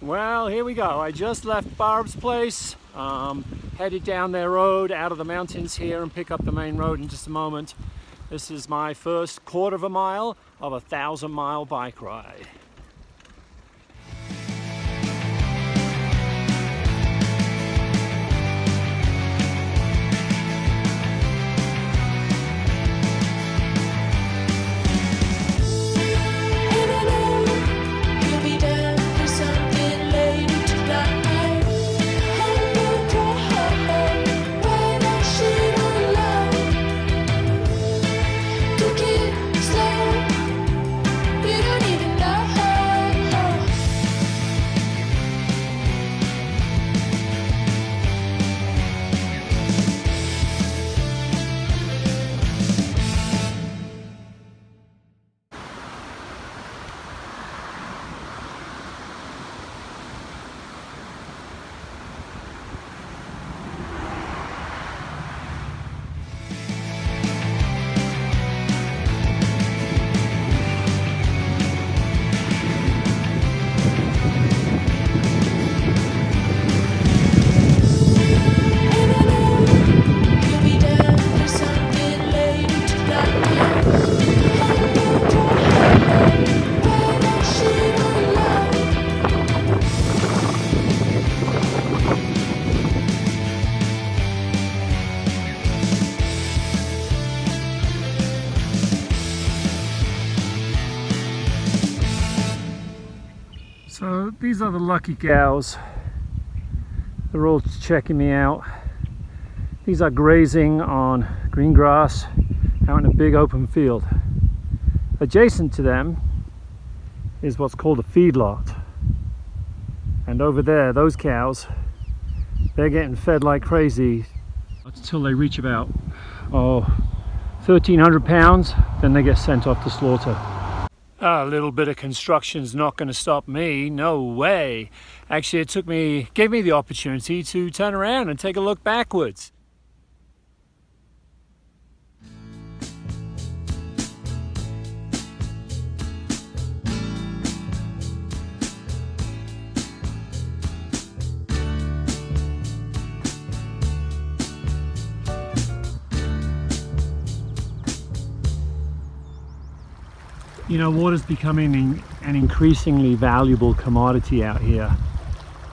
Well, here we go. I just left Barb's place, headed down their road out of the mountains here and pick up the main road in just a moment. This is my first quarter of a mile of a 1,000-mile bike ride. So these are the lucky cows. They're all checking me out. These are grazing on green grass out in a big open field. Adjacent to them is what's called a feedlot. And over there, those cows, they're getting fed like crazy until they reach about 1,300 pounds, then they get sent off to slaughter. A little bit of construction's not going to stop me, no way. Actually, gave me the opportunity to turn around and take a look backwards. You know, water's becoming an increasingly valuable commodity out here.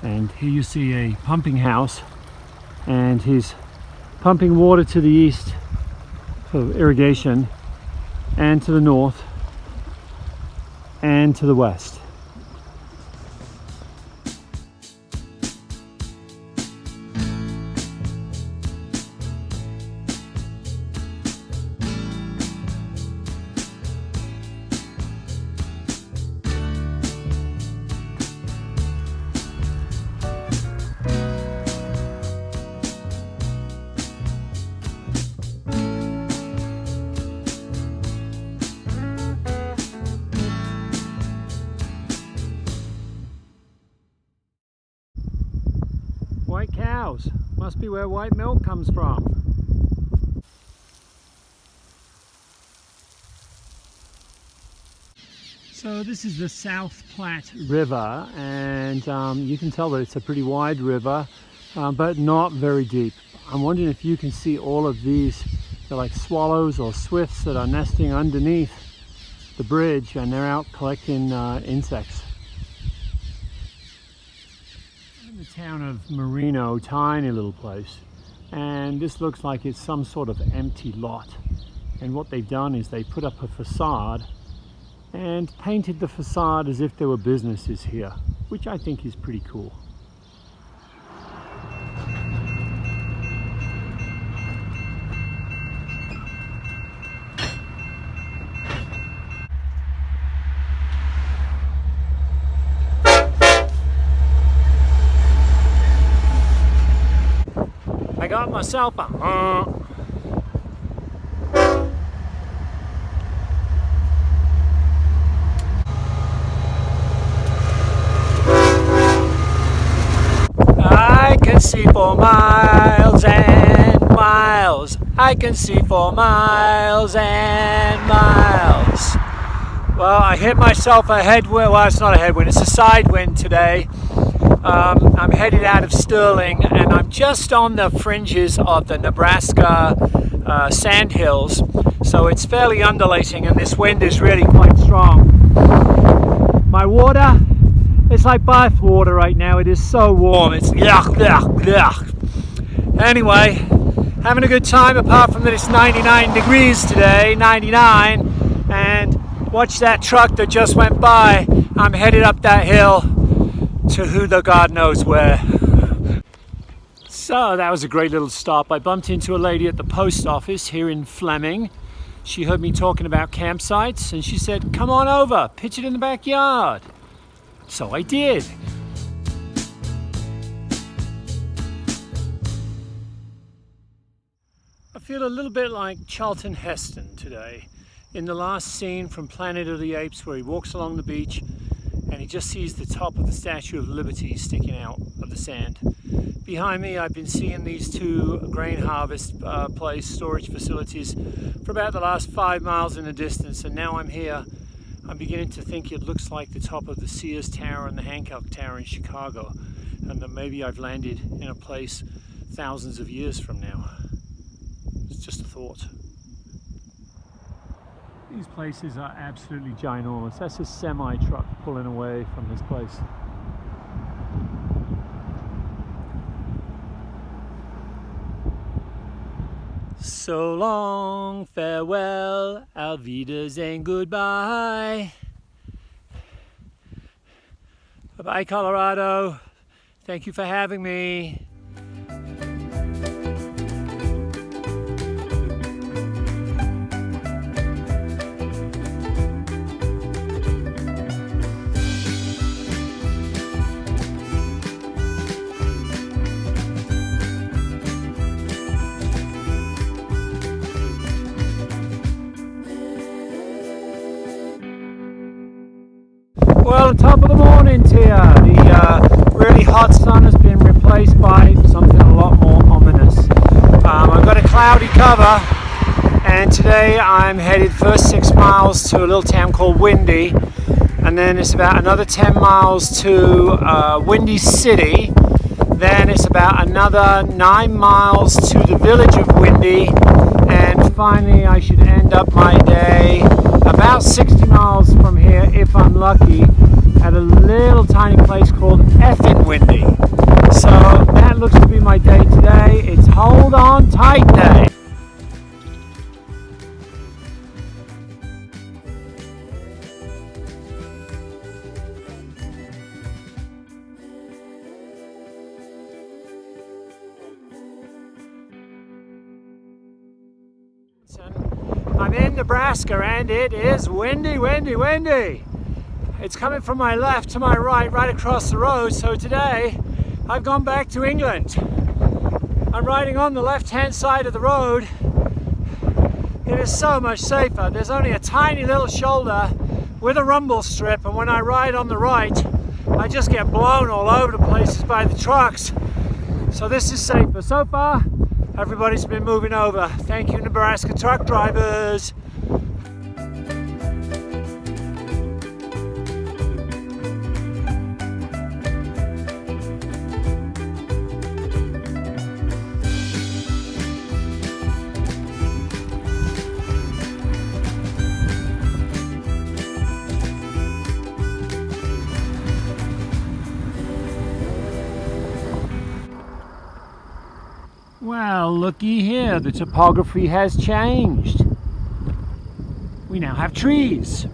And here you see a pumping house, and he's pumping water to the east for irrigation, and to the north, and to the west. White cows, must be where white milk comes from. So this is the South Platte River, and you can tell that it's a pretty wide river, but not very deep. I'm wondering if you can see all of these. They're like swallows or swifts that are nesting underneath the bridge, and they're out collecting insects. The town of Marino, tiny little place, and this looks like it's some sort of empty lot, and what they've done is they put up a facade and painted the facade as if there were businesses here, which I think is pretty cool. I got myself a I can see for miles and miles. I can see for miles and miles. Well, I hit myself a headwind. Well, it's not a headwind, it's a side wind today. I'm headed out of Sterling, and I'm just on the fringes of the Nebraska sand hills, so it's fairly undulating and this wind is really quite strong. My water, it's like bath water right now. It is so warm. It's yuck, yuck, yuck. Anyway, having a good time, apart from that it's 99 degrees today, 99, and watch that truck that just went by. I'm headed up that hill to who the God knows where. So that was a great little stop. I bumped into a lady at the post office here in Fleming. She heard me talking about campsites and she said, come on over, pitch it in the backyard. So I did. I feel a little bit like Charlton Heston today in the last scene from Planet of the Apes, where he walks along the beach and he just sees the top of the Statue of Liberty sticking out of the sand. Behind me, I've been seeing these two grain harvest storage facilities for about the last 5 miles in the distance, and now I'm here. I'm beginning to think it looks like the top of the Sears Tower and the Hancock Tower in Chicago, and that maybe I've landed in a place thousands of years from now. It's just a thought. These places are absolutely ginormous. That's a semi-truck pulling away from this place. So long, farewell, auf Wiedersehen, goodbye. Bye-bye, Colorado. Thank you for having me. Well, the top of the morning's here. The really hot sun has been replaced by something a lot more ominous. I've got a cloudy cover, and today I'm headed first 6 miles to a little town called Windy, and then it's about another 10 miles to Windy City. Then it's about another 9 miles to the village of Windy, and finally I should end up my day about 60 miles from here, if I'm lucky, at a little tiny place called Effin Windy. So that looks to be my day today. It's hold on tight day. I'm in Nebraska and it is windy, windy, windy. It's coming from my left to my right, right across the road. So today I've gone back to England. I'm riding on the left-hand side of the road. It is so much safer. There's only a tiny little shoulder with a rumble strip, and when I ride on the right, I just get blown all over the places by the trucks. So this is safer. So far, everybody's been moving over. Thank you, Nebraska truck drivers. Well, looky here, the topography has changed. We now have trees.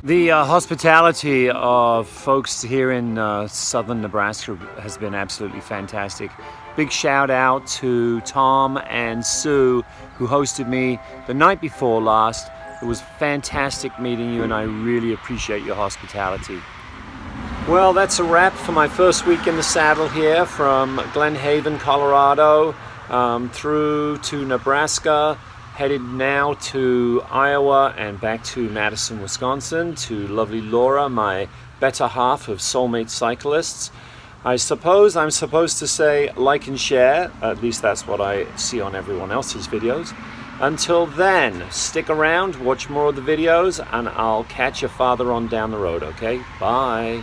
The hospitality of folks here in southern Nebraska has been absolutely fantastic. Big shout out to Tom and Sue, who hosted me the night before last. It was fantastic meeting you, and I really appreciate your hospitality. Well, that's a wrap for my first week in the saddle here, from Glen Haven, Colorado, through to Nebraska, headed now to Iowa and back to Madison, Wisconsin, to lovely Laura, my better half of Soulmate Cyclists. I suppose I'm supposed to say like and share, at least that's what I see on everyone else's videos. Until then, stick around, watch more of the videos, and I'll catch you farther on down the road, okay? Bye.